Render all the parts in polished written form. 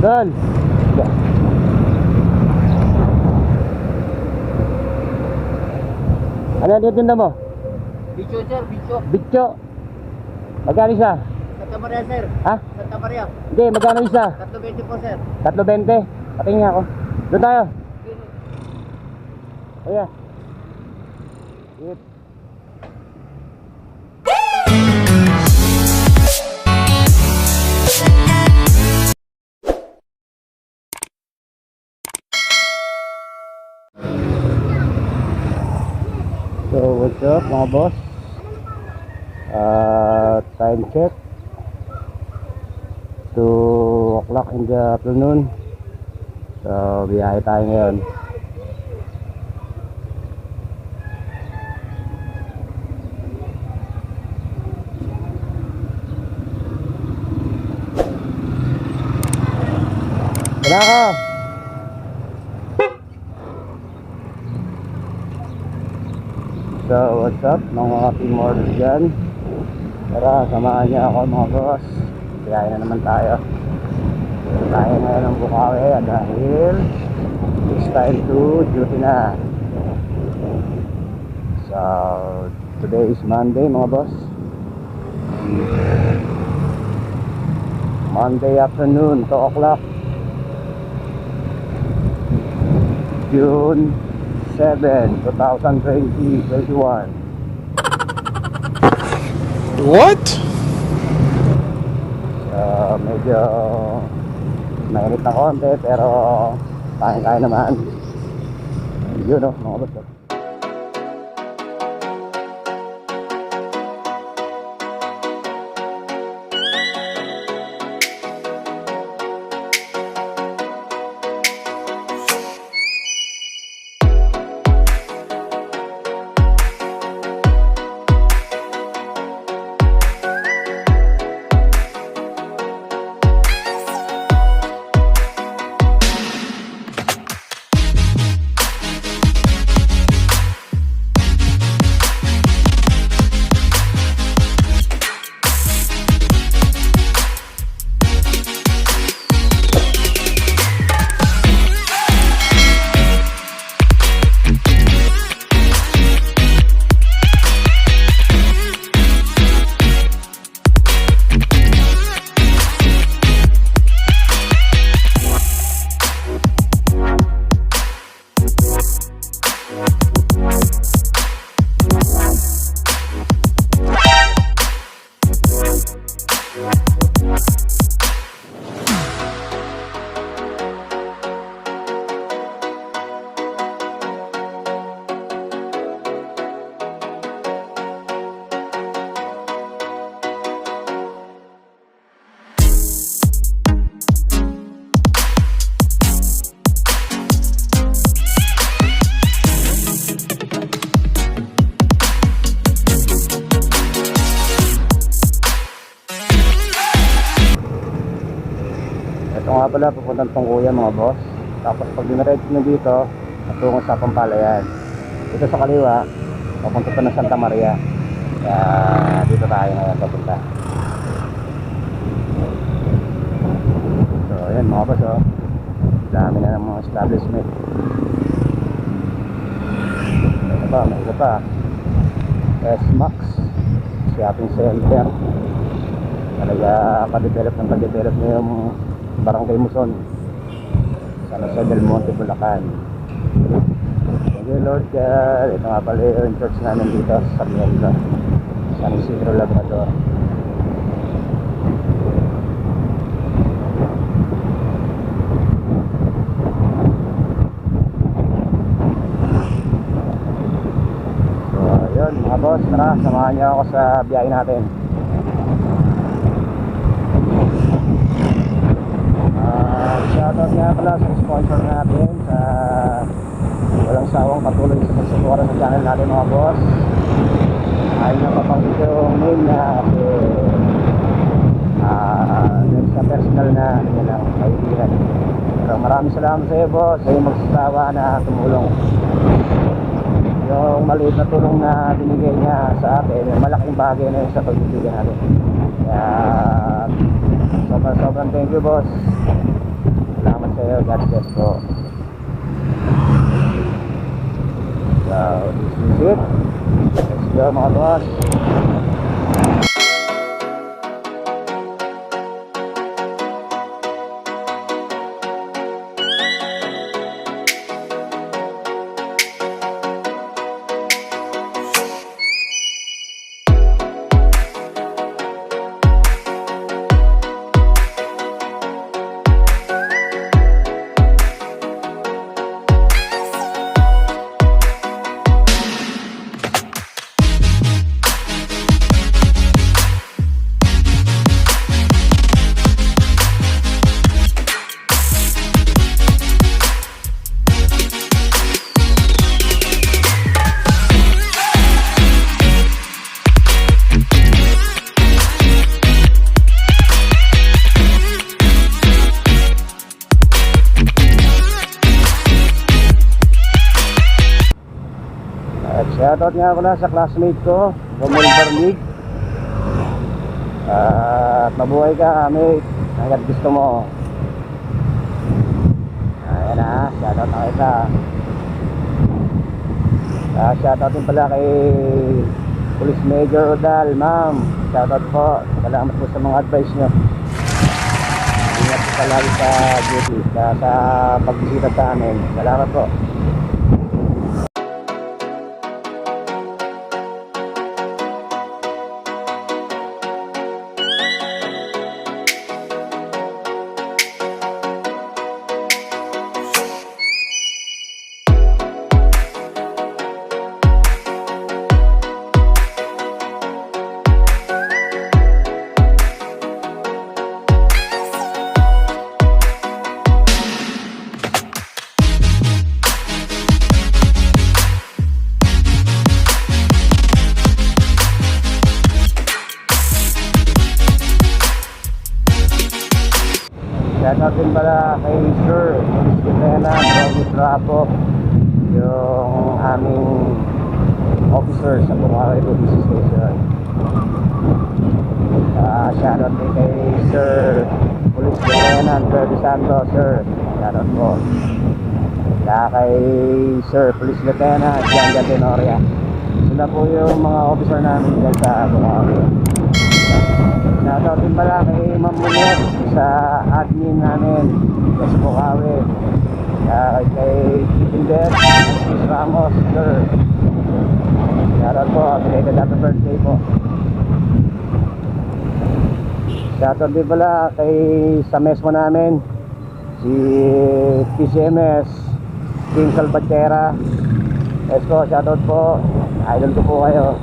Dol. Ano yung tinda mo? Bicho sir, bicho. Bitcho. Magkano isa? Santa Maria sir. Ha? Santa Maria. Hindi, magkano isa? 320 po sir. 3.20. Patingin nga ako. Doon tayo. Ayan. Yep. So what's up mga boss? Time check 2 o'clock in the afternoon. So biyahe tayo ngayon. Wala ka. So what's up mga team orders dyan. Tara, samahan niya ako mga boss. Biyahe na naman tayo. Tayo ngayon ng Bukawi dahil it's time to duty na. So today is Monday mga boss. Monday afternoon, 2 o'clock, June 7, 2021. What? So medyo mainit na konti pero kaya naman. Yun o mga boss. Ito nga pala, pupuntang Tungkuyan mga boss. Tapos pag dinaretso na dito, natungo sa Pampalayan. Dito sa kaliwa, papunta pa ng Santa Maria. Kaya dito tayo ngayon papunta. So ayan mga boss, oh. Dami na ng mga establishment. Ito pa, may isa pa. S-Max Shopping Center. Talaga pa-develop na yung Barangay Muson, San Jose del Monte, Bulacan. Thank you Lord God. Ito nga pala yung church namin dito sa Miento, San Isidro Labrador. So ayun mga boss, tara, samahan niyo ako sa biyahe natin. Shoutout nga pala sa sponsor natin sa walang sawang patuloy sa pagsuporta sa channel natin mga boss. Ayaw na papanggit yung name na kasi sa personal na yun lang, kaibigan. Pero maraming salamat sa iyo boss, sa iyong magsasawa na tumulong. Yung maliit na tulong na binigay niya sa atin, malaking bagay na yun sa pagbibigyan natin. Kaya sobrang thank you boss. sa iyo. God bless po. So, this is it. Let's go mga boss. At shoutout nga pala sa classmate ko, Romel Barnig. At mabuhay ka, mate. Hanggat gusto mo. Ayan na, shoutout na kita. Shoutout din pala kay Police Major Odal, ma'am. Shoutout po. Salamat po sa mga advice nyo. Ingat po palagi sa duty, sa pagbisita sa amin. Salamat po. Shoutout din pala kay Sir Lieutenant Robby Trapo, yung aming officer sa Bukawi Police Station. Shoutout din kay Sir Police Lieutenant Freddy Santos, sir. Shoutout po. Kay Sir Police Lieutenant Jan Tenoria. Sila po yung mga officer namin dyan sa Bukawi. Shoutout din pala kay Ma'am Munet sa admin namin sa Bukawi. Kay Tinder, Miss Ramos, sir. Shoutout po, belated happy birthday po. Shoutout din pala kay sa mesmo namin, si PCMS King Salvatierra. Esko, shoutout po. Idol ko po kayo.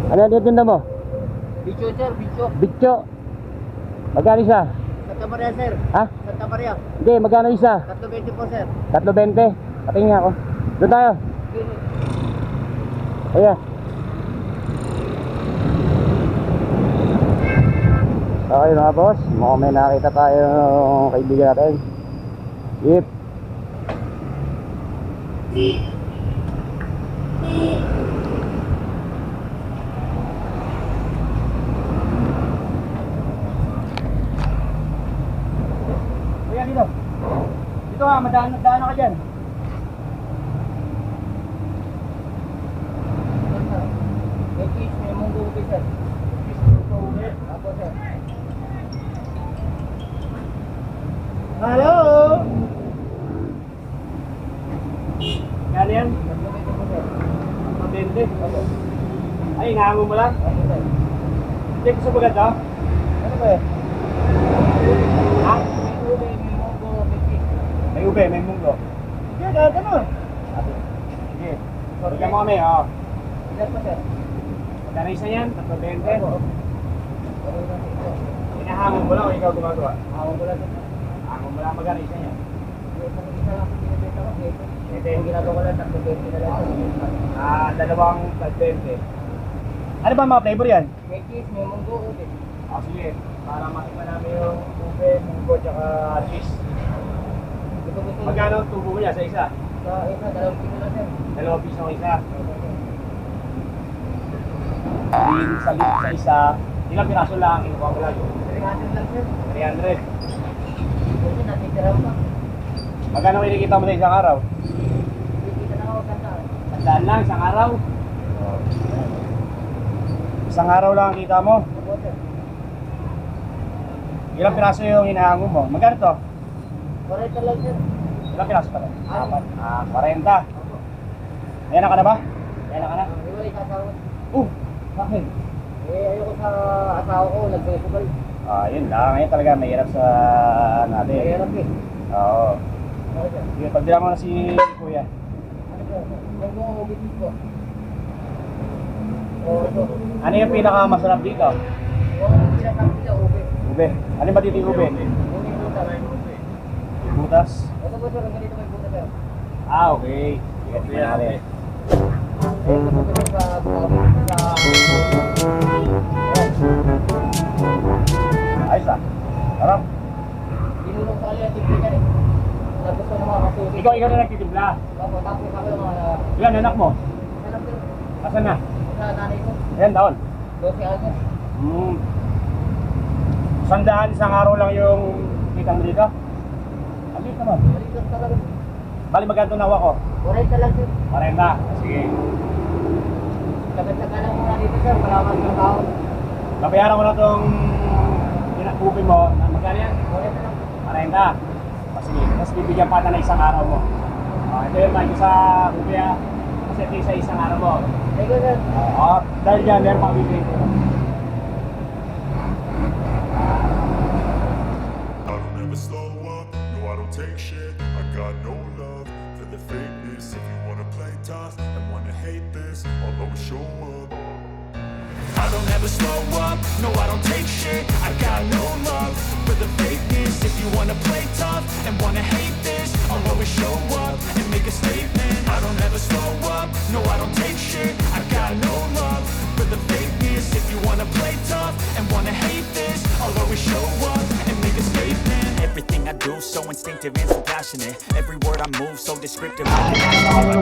Ano yung tinda mo? Bicho sir, bicho. Bitcho. Magkano isa? Santa Maria sir. Ha? Santa Maria. Hindi, magkano isa? 320 po sir. 3.20. Patingin nga ako. Doon tayo. Ayan. Okay mga boss, mukhang may nakita tayong kaibigan natin. Yep. Kuya dito. Dito ha, madaan ka dyan. May cheese, may munggo ubi sir. Apo sir. Hello! Yan yan? 320 po sir. Mabente. Apo. Ay, inahango mo lang? Apo sir. Hindi ko sa bagat ha? Ano ba eh? Ha? May ube, may munggo, may cheese. May ube, may munggo. Sige, gagawin mo. Sige. Bigyan mo kami, oo. Ilan po sir? Magkano isa yan? 3.20. Apo. Ano yung nasa ito? Inahango mo lang o ikaw gumagawa? Awang ko lang sir. Hango mo lang, magkano isa yan? Yung isang isa lang pinibenta ko. Yung ginagawa ko lang, 320 na lang sir. Dalawang 3.20. Ano ba mga flavor yan? May cheese, may munggo, ube. Sige. Para makita namin yung ube, munggo, tsaka cheese. Gusto. Magkano ang tubo mo niya sa isa? Sa isa, 2 kilo lang sir. 2 piso ang isa. Sa isa, ilang piraso lang ang kinukuha mo lagi? 300 lang sir. 300. Kasi natitira pa. Magkano kinikita mo sa isang araw? Kita na ako kanta. Tandaan lang, isang araw. Isang araw lang ang kita mo. Opo sir. Ilang piraso yung hinahango mo? Magkano to? 40 lang sir. Ilang piraso pala? Apat. 40. Ayan ka na ba? Ayan ka na? Iwalay sa asawa. Bakit? Ayoko sa asawa ko, nagsusugal. Yun lang. Ngayon talaga mahirap sa natin. Mahirap eh. Oo. Ano sir? Sige, pagbilang mo na si Kuya. Ano sir? Huwag mo ubitis ko. Oo, ito. Ano yung pinakamasarap dito? Huwag mo pinasang sila, ube. Ube. Ano ba dito yung ube? Yung buta, may ube. Butas. Ito po sir, ang ganito may buta sir. Okay. Sige, tingnan natin. Ito po sir sa Ayos ah. Harap. Tinulong sa aliyah, tignan eh. Nagusto ng mga kasusi. Ikaw na nagtitimpla. Tapos ako yung mga Ilan anak mo? anak sir. Asan na? Sa nanay ko. Ilan taon? 12 anos. Sandaan isang araw lang yung kita mo dito? Alit naman. Balikas talaga. Bali magkano nawa ko? 40 lang sir. 40. Sige. Tagal-tagal lang muna dito sir. Malaman ng tao. Nabayaran ko na itong pinakupin mo. Magkano yan? 40 lang. 40. Sige. Tapos bibigyan pa na isang araw mo. Ito yung mga sa kupya. Kasi ito yung sa isang araw mo. Thank you sir. Dahil dyan, meron pang bibigyan ko. I don't ever slow up, no I don't take shit. I got no love for the fakeness. If you wanna play tough and wanna hate this, I'll always show up. I don't ever slow up, no I don't take shit. I got no love for the fakeness. If you wanna play tough and wanna hate this, I'll always show up and make a statement. I don't ever slow up, no I don't take shit. I got no love for the fakeness. If you wanna play tough and wanna hate this, I'll always show up and make a statement. Everything I do so instinctive and so passionate. Every word I move so descriptive. I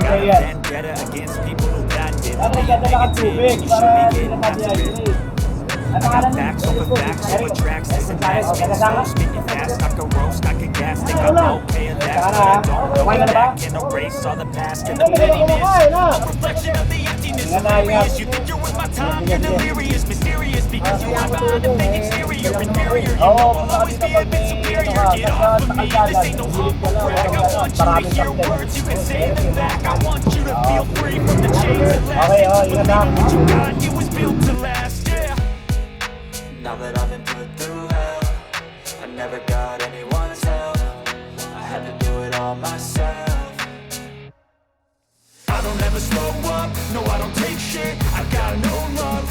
got a vendetta against people who got it. Negative, you should be getting after it. I got facts over facts over tracks. This and that, spitting slow, spitting fast. I can roast, I can gas. Think I'm okay at last, but I don't know back and erase all the past and the pettiness. A reflection of the emptiness of areas. You think you're with my time, you're delirious, mysterious because you hide behind a fake exterior. Inferior, you know I'll always be a bit superior. Get off of me, this ain't no humble brag. I want you to hear words, you can say them back. I want you to feel free from the chains that last. Believe in what you got, it was built to last, yeah. Now that I've been put through hell, I never got anyone's help. I had to do it all myself. I don't ever slow up, no I don't take shit. I got no love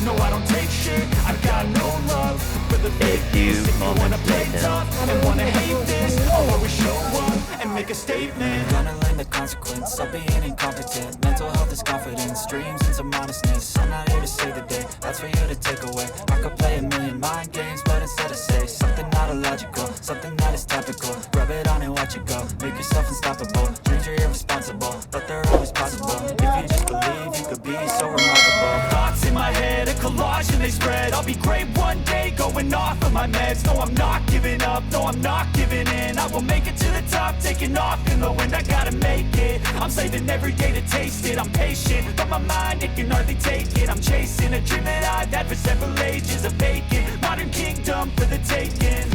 No, I don't take shit. I got no love for the fakeness. If you wanna play tough and wanna hate this, I'll always show up and make a statement. Gonna learn the consequence of being incompetent. Mental health is confidence, dreams and some honestness. I'm not here to save the day, that's for you to take away. I could play a million mind games, but instead I say something not illogical, something that is topical. Rub it on and watch it go, make yourself unstoppable. Dreams are irresponsible, but they're always possible. If you just believe, you could be so remarkable. Thoughts in my head, a collage and they spread. I'll be great one day, going off of my meds. No, I'm not giving up, no, I'm not giving in. I will make it to the top, taking off in the wind. I gotta make it, I'm saving every day to taste it. I'm patient, but my mind, it can hardly take it. I'm chasing a dream that I've had for several ages. A vacant, modern kingdom for the taking.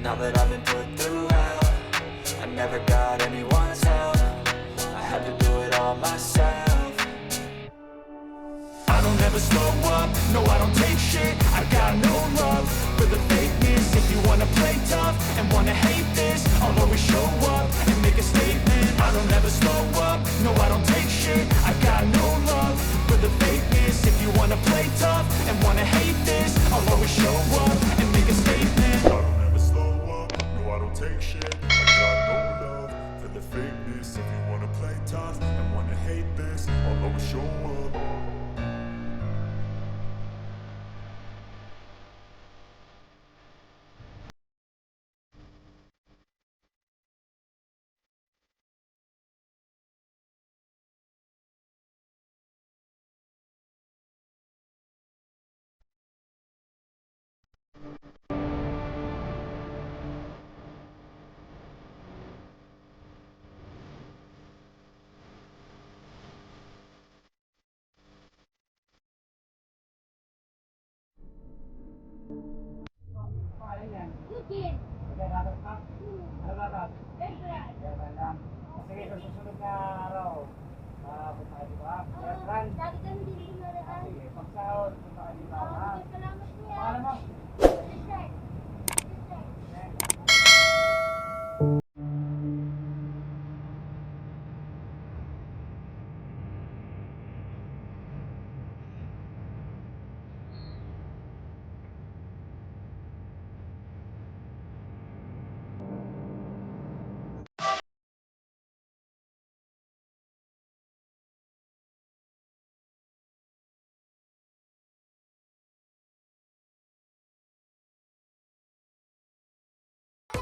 Now that I've been put through hell, I never got anyone's help. I had to do it all myself. I don't ever slow up, no I don't take shit. I got no love for the fakeness. If you wanna play tough and wanna hate this, I'll always show up and make a statement. I don't ever slow up, no I don't take shit. I got no love for the fakeness. If you wanna play tough and wanna hate this, I'll always show up and make a statement. I don't ever slow up, no I don't take shit. I got no love for the fakeness. If you wanna play tough and wanna hate this, I'll always show up. Sige, sa susunod na araw, punta ka dito ha. Restaurant. Lagi kami dito na rin. Sige, pagsahod, punta ka dito ha. Salamat kuya. Paalam mo.